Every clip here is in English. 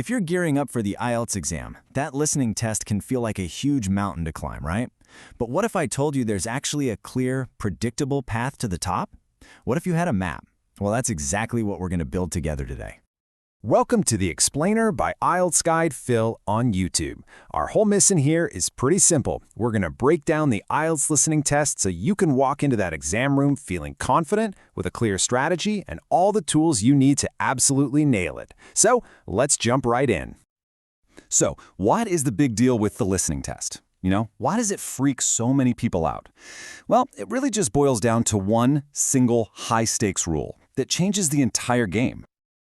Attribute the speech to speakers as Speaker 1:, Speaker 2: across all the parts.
Speaker 1: If you're gearing up for the IELTS exam, that listening test can feel like a huge mountain to climb, right? But what if I told you there's actually a clear, predictable path to the top? What if you had a map? Well, that's exactly what we're going to build together today.
Speaker 2: Welcome to the Explainer by IELTS Guide Phil on YouTube. Our whole mission here is pretty simple. We're going to break down the IELTS listening test so you can walk into that exam room feeling confident with a clear strategy and all the tools you need to absolutely nail it. So let's jump right in. So what is the big deal with the listening test? Why does it freak so many people out? Well, it really just boils down to one single high-stakes rule that changes the entire game.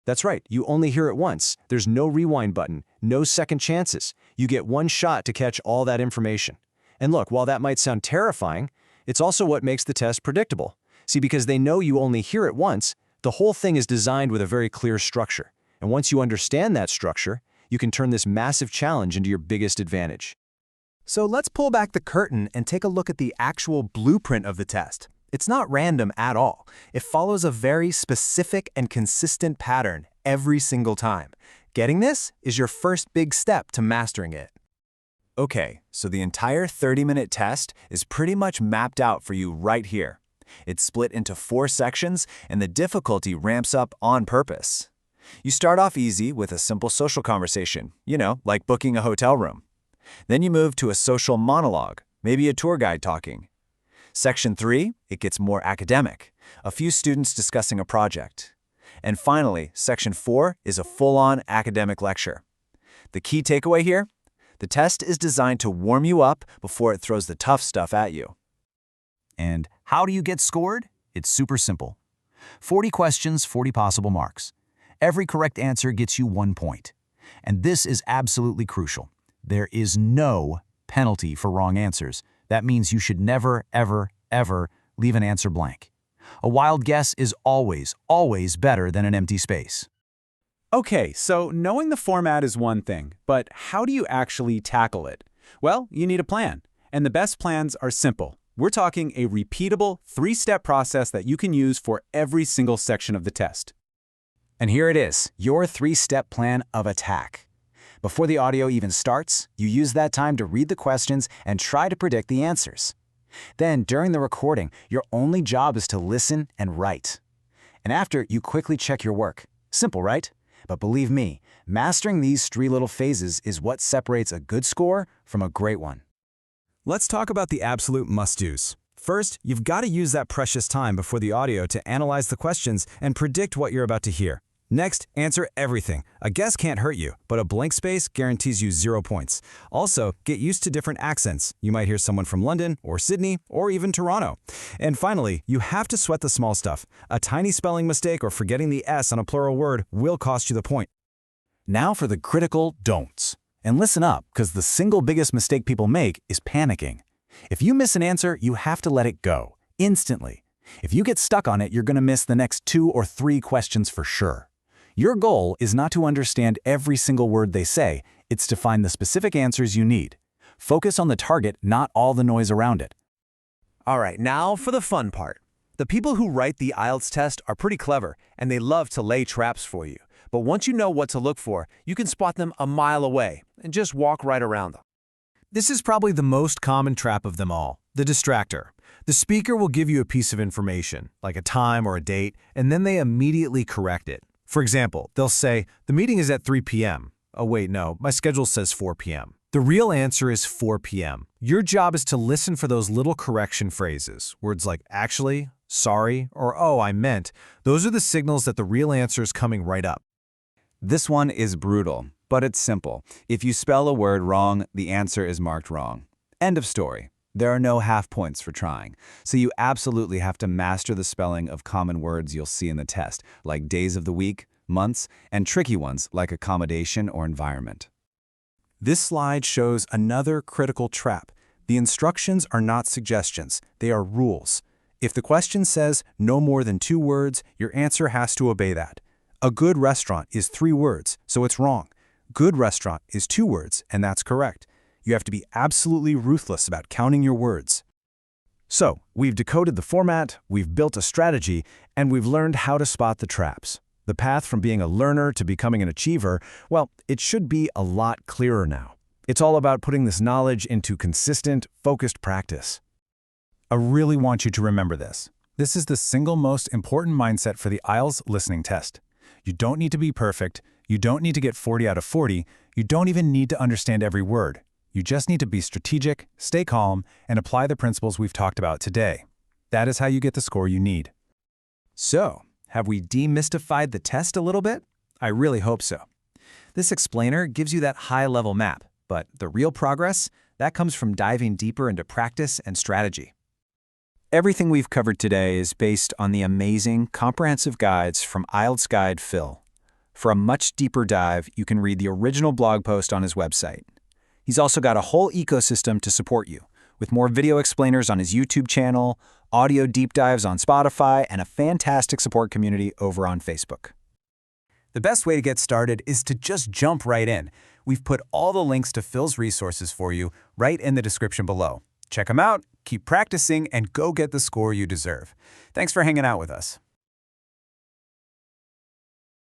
Speaker 3: That's right, you only hear it once. There's no rewind button, no second chances. You get one shot to catch all that information. And look, while that might sound terrifying, it's also what makes the test predictable. See, because they know you only hear it once, the whole thing is designed with a very clear structure. And once you understand that structure, you can turn this massive challenge into your biggest advantage.
Speaker 4: So let's pull back the curtain and take a look at the actual blueprint of the test. It's not random at all. It follows a very specific and consistent pattern every single time. Getting this is your first big step to mastering it.
Speaker 1: Okay, so the entire 30-minute test is pretty much mapped out for you right here. It's split into 4 sections, and the difficulty ramps up on purpose. You start off easy with a simple social conversation, like booking a hotel room. Then you move to a social monologue, maybe a tour guide talking. Section 3, it gets more academic, a few students discussing a project. And finally, Section 4 is a full-on academic lecture. The key takeaway here? The test is designed to warm you up before it throws the tough stuff at you.
Speaker 5: And how do you get scored? It's super simple. 40 questions, 40 possible marks. Every correct answer gets you 1 point. And this is absolutely crucial. There is no penalty for wrong answers. That means you should never, ever, ever leave an answer blank. A wild guess is always, always better than an empty space.
Speaker 6: Okay, so knowing the format is one thing, but how do you actually tackle it? Well, you need a plan, and the best plans are simple. We're talking a repeatable 3-step process that you can use for every single section of the test.
Speaker 5: And here it is, your 3-step plan of attack. Before the audio even starts, you use that time to read the questions and try to predict the answers. Then, during the recording, your only job is to listen and write. And after, you quickly check your work. Simple, right? But believe me, mastering these 3 little phases is what separates a good score from a great one.
Speaker 3: Let's talk about the absolute must-dos. First, you've got to use that precious time before the audio to analyze the questions and predict what you're about to hear. Next, answer everything. A guess can't hurt you, but a blank space guarantees you 0 points. Also, get used to different accents. You might hear someone from London, or Sydney, or even Toronto. And finally, you have to sweat the small stuff. A tiny spelling mistake or forgetting the S on a plural word will cost you the point.
Speaker 1: Now for the critical don'ts. And listen up, because the single biggest mistake people make is panicking. If you miss an answer, you have to let it go, instantly. If you get stuck on it, you're going to miss the next 2 or 3 questions for sure. Your goal is not to understand every single word they say, it's to find the specific answers you need. Focus on the target, not all the noise around it.
Speaker 4: All right, now for the fun part. The people who write the IELTS test are pretty clever, and they love to lay traps for you. But once you know what to look for, you can spot them a mile away and just walk right around them.
Speaker 3: This is probably the most common trap of them all, the distractor. The speaker will give you a piece of information, like a time or a date, and then they immediately correct it. For example, they'll say, the meeting is at 3 p.m. Oh wait, no, my schedule says 4 p.m. The real answer is 4 p.m. Your job is to listen for those little correction phrases, words like actually, sorry, or oh, I meant. Those are the signals that the real answer is coming right up.
Speaker 2: This one is brutal, but it's simple. If you spell a word wrong, the answer is marked wrong. End of story. There are no half points for trying, so you absolutely have to master the spelling of common words you'll see in the test, like days of the week, months, and tricky ones like accommodation or environment.
Speaker 3: This slide shows another critical trap. The instructions are not suggestions, they are rules. If the question says no more than 2 words, your answer has to obey that. A good restaurant is 3 words, so it's wrong. Good restaurant is 2 words, and that's correct. You have to be absolutely ruthless about counting your words. So, we've decoded the format, we've built a strategy, and we've learned how to spot the traps.
Speaker 2: The path from being a learner to becoming an achiever, well, it should be a lot clearer now. It's all about putting this knowledge into consistent, focused practice.
Speaker 3: I really want you to remember this. This is the single most important mindset for the IELTS listening test. You don't need to be perfect. You don't need to get 40 out of 40. You don't even need to understand every word. You just need to be strategic, stay calm, and apply the principles we've talked about today. That is how you get the score you need.
Speaker 4: So, have we demystified the test a little bit? I really hope so. This explainer gives you that high-level map, but the real progress, that comes from diving deeper into practice and strategy. Everything we've covered today is based on the amazing, comprehensive guides from IELTS Guide Phil. For a much deeper dive, you can read the original blog post on his website. He's also got a whole ecosystem to support you, with more video explainers on his YouTube channel, audio deep dives on Spotify, and a fantastic support community over on Facebook. The best way to get started is to just jump right in. We've put all the links to Phil's resources for you right in the description below. Check them out, keep practicing, and go get the score you deserve. Thanks for hanging out with us.